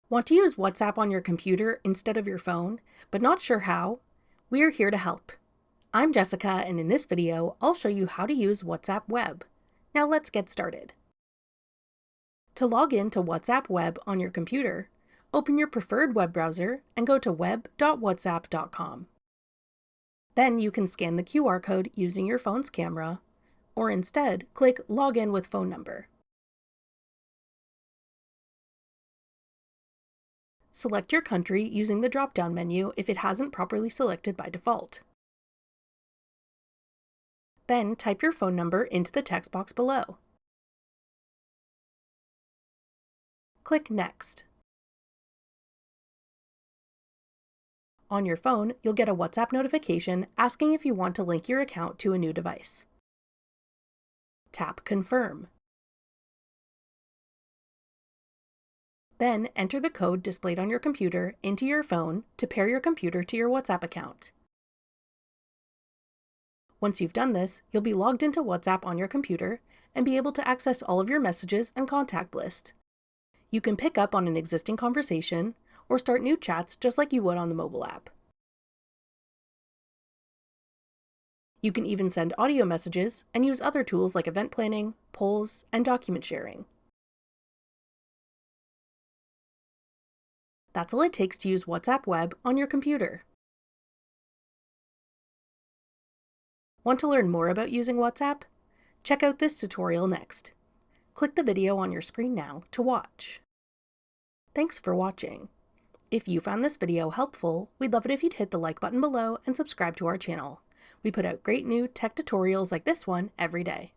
Want to use WhatsApp on your computer instead of your phone, but not sure how? We're here to help. I'm Jessica, and in this video, I'll show you how to use WhatsApp Web. Now let's get started. To log in to WhatsApp Web on your computer, open your preferred web browser and go to web.whatsapp.com. Then you can scan the QR code using your phone's camera, or instead, click Login with Phone Number. Select your country using the drop-down menu if it hasn't properly selected by default. Then type your phone number into the text box below. Click Next. On your phone, you'll get a WhatsApp notification asking if you want to link your account to a new device. Tap Confirm. Then enter the code displayed on your computer into your phone to pair your computer to your WhatsApp account. Once you've done this, you'll be logged into WhatsApp on your computer and be able to access all of your messages and contact list. You can pick up on an existing conversation or start new chats just like you would on the mobile app. You can even send audio messages and use other tools like event planning, polls, and document sharing. That's all it takes to use WhatsApp Web on your computer. Want to learn more about using WhatsApp? Check out this tutorial next. Click the video on your screen now to watch. Thanks for watching. If you found this video helpful, we'd love it if you'd hit the like button below and subscribe to our channel. We put out great new tech tutorials like this one every day.